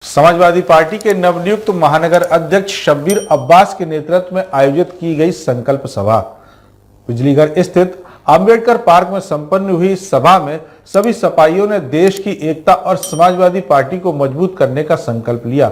Samajwadi party के नवनियुक्त महानगर अध्यक्ष शब्बीर अब्बास के नेतृत्व में आयोजित की गई संकल्प सभा। बिजलीघर स्थित अंबेडकर पार्क में संपन्न हुई सभा में सभी सपाइयों ने देश की एकता और समाजवादी पार्टी को मजबूत करने का संकल्प लिया।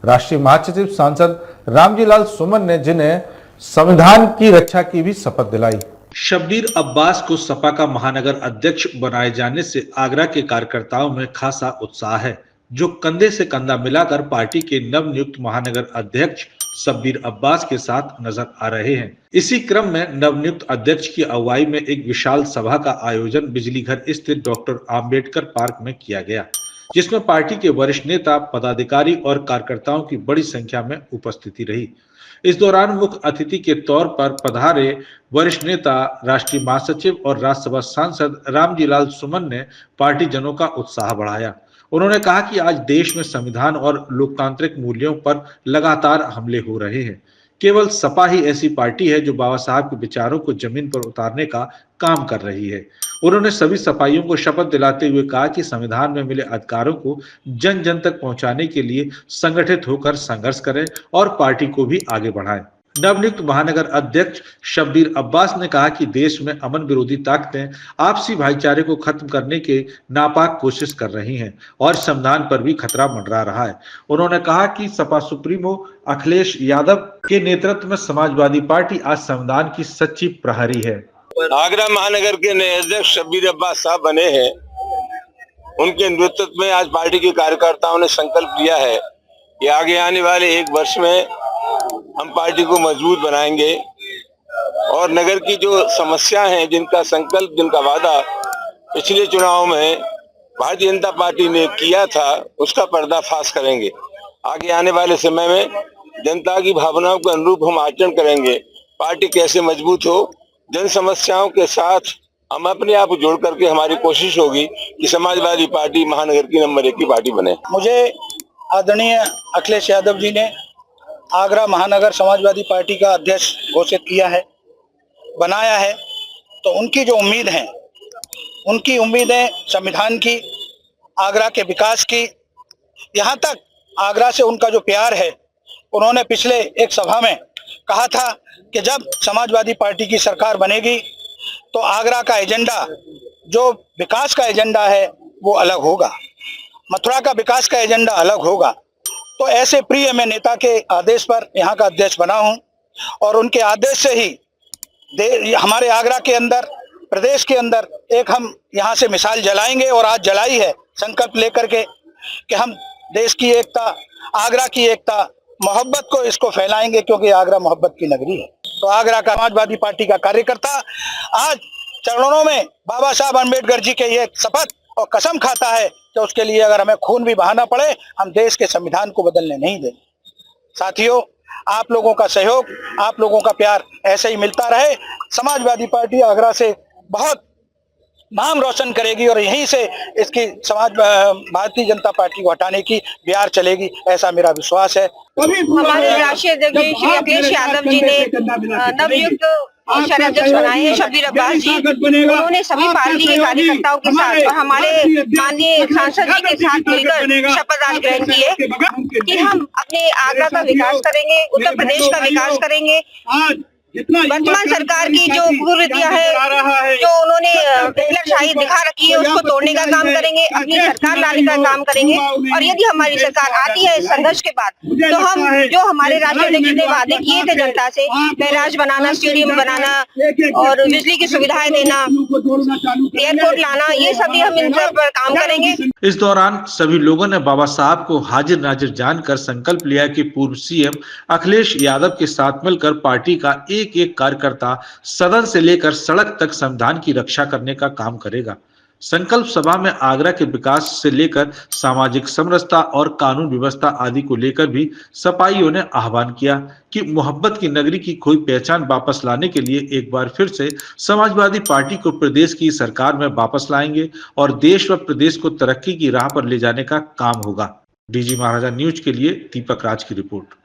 राष्ट्रीय महासचिव सांसद रामजीलाल सुमन ने जिन्हें संविधान की रक्षा की भी शपथ दिलाई। शब्बीर अब्बास को सपा का महानगर अध्यक्ष बनाए जाने से आगरा के कार्यकर्ताओं में खासा उत्साह है, जो कंधे से कंधा मिलाकर पार्टी के नवनियुक्त महानगर अध्यक्ष शब्बीर अब्बास के साथ नजर आ रहे हैं। इसी क्रम में नवनियुक्त अध्यक्ष की अगुवाई में एक विशाल सभा का आयोजन बिजलीघर स्थित डॉक्टर आम्बेडकर पार्क में किया गया, जिसमें पार्टी के वरिष्ठ नेता, पदाधिकारी और कार्यकर्ताओं की बड़ी संख्या में उपस्थिति रही। इस दौरान मुख्य अतिथि के तौर पर पधारे वरिष्ठ नेता, राष्ट्रीय महासचिव और राज्यसभा सांसद रामजीलाल सुमन ने पार्टी जनों का उत्साह बढ़ाया। उन्होंने कहा कि आज देश में संविधान और लोकतांत्रिक मूल्यों पर लगातार हमले हो रहे हैं। केवल सपा ही ऐसी पार्टी है जो बाबा साहब के विचारों को जमीन पर उतारने का काम कर रही है। उन्होंने सभी सपाइयों को शपथ दिलाते हुए कहा कि संविधान में मिले अधिकारों को जन जन तक पहुंचाने के लिए संगठित होकर संघर्ष करें और पार्टी को भी आगे बढ़ाएं। नवनियुक्त महानगर अध्यक्ष शब्बीर अब्बास ने कहा कि देश में अमन विरोधी ताकतें आपसी भाईचारे को खत्म करने के नापाक कोशिश कर रही हैं और संविधान पर भी खतरा मंडरा रहा है। उन्होंने कहा कि सपा सुप्रीमो अखिलेश यादव के नेतृत्व में समाजवादी पार्टी आज संविधान की सच्ची प्रहरी है। आगरा महानगर के नए अध्यक्ष शब्बीर अब्बास साहब बने हैं। उनके नेतृत्व में आज पार्टी के कार्यकर्ताओं ने संकल्प लिया है कि आगे आने वाले एक वर्ष में हम पार्टी को मजबूत बनाएंगे और नगर की जो समस्या हैं, जिनका संकल्प, जिनका वादा पिछले चुनाव में भारतीय जनता पार्टी ने किया था, उसका पर्दाफाश करेंगे। आगे आने वाले समय में जनता की भावनाओं के अनुरूप हम आचरण करेंगे। पार्टी कैसे मजबूत हो, जन समस्याओं के साथ हम अपने आप को जोड़ करके हमारी कोशिश होगी कि समाजवादी पार्टी महानगर की नंबर 1 की पार्टी बने। मुझे आदरणीय अखिलेश यादव जी ने आगरा महानगर समाजवादी पार्टी का अध्यक्ष घोषित किया है, बनाया है, तो उनकी जो उम्मीद है, उनकी उम्मीदें संविधान की, आगरा के विकास की, यहाँ तक आगरा से उनका जो प्यार है, उन्होंने पिछले एक सभा में कहा था कि जब समाजवादी पार्टी की सरकार बनेगी तो आगरा का एजेंडा, जो विकास का एजेंडा है, वो अलग होगा, मथुरा का विकास का एजेंडा अलग होगा। तो ऐसे प्रिय मैं नेता के आदेश पर यहाँ का अध्यक्ष बना हूँ और उनके आदेश से ही हमारे आगरा के अंदर, प्रदेश के अंदर एक हम यहाँ से मिसाल जलाएंगे और आज जलाई है, संकल्प लेकर के कि हम देश की एकता, आगरा की एकता, मोहब्बत को इसको फैलाएंगे, क्योंकि आगरा मोहब्बत की नगरी है। तो आगरा का समाजवादी पार्टी का कार्यकर्ता आज चरणों में बाबा साहब अम्बेडकर जी के ये शपथ और कसम खाता है कि उसके लिए अगर हमें खून भी बहाना पड़े, हम देश के संविधान को बदलने नहीं देंगे। साथियों, आप लोगों का सहयोग, आप लोगों का प्यार ऐसे ही मिलता रहे। समाजवादी पार्टी आगरा से बहुत नाम रोशन करेगी और यहीं से इसकी भारतीय जनता पार्टी को हटाने की बिहार चलेगी, ऐसा मेरा विश्वास है। हमारे राष्ट्रीय अध्यक्ष श्री अखिलेश यादव जी ने नवनियुक्त शहर अध्यक्ष बनाए हैं शब्बीर अब्बास जी। उन्होंने सभी पार्टी के कार्यकर्ताओं के साथ और हमारे माननीय सांसद जी के साथ मिलकर शपथ आज ग्रहण किए कि हम अपने आगरा का विकास करेंगे, उत्तर प्रदेश का विकास करेंगे। वर्तमान सरकार की जो कुरीतियां है, जो उन्होंने हिटलरशाही दिखा रखी है, उसको तोड़ने का काम करेंगे, अपनी सरकार लाने का काम करेंगे। और यदि हमारी सरकार आती है संघर्ष के बाद, तो हम जो हमारे राज्य अध्यक्ष ने वादे किए थे जनता से, बैराज बनाना, स्टेडियम बनाना और बिजली की सुविधाएं देना, एयरपोर्ट लाना, ये सभी हम इन पर काम करेंगे। इस दौरान सभी लोगों ने बाबा साहब को हाजिर नाजिर जानकर संकल्प लिया कि पूर्व सीएम अखिलेश यादव के साथ मिलकर पार्टी का एक एक कार्यकर्ता सदन से लेकर सड़क तक संविधान की रक्षा करने का काम करेगा। संकल्प सभा में आगरा के विकास से लेकर सामाजिक समरसता और कानून व्यवस्था आदि को लेकर भी सपाइयों ने आह्वान किया कि मोहब्बत की नगरी की कोई पहचान वापस लाने के लिए एक बार फिर से समाजवादी पार्टी को प्रदेश की सरकार में वापस लाएंगे और देश व प्रदेश को तरक्की की राह पर ले जाने का काम होगा। डीजी महाराजा न्यूज के लिए दीपक राज की रिपोर्ट।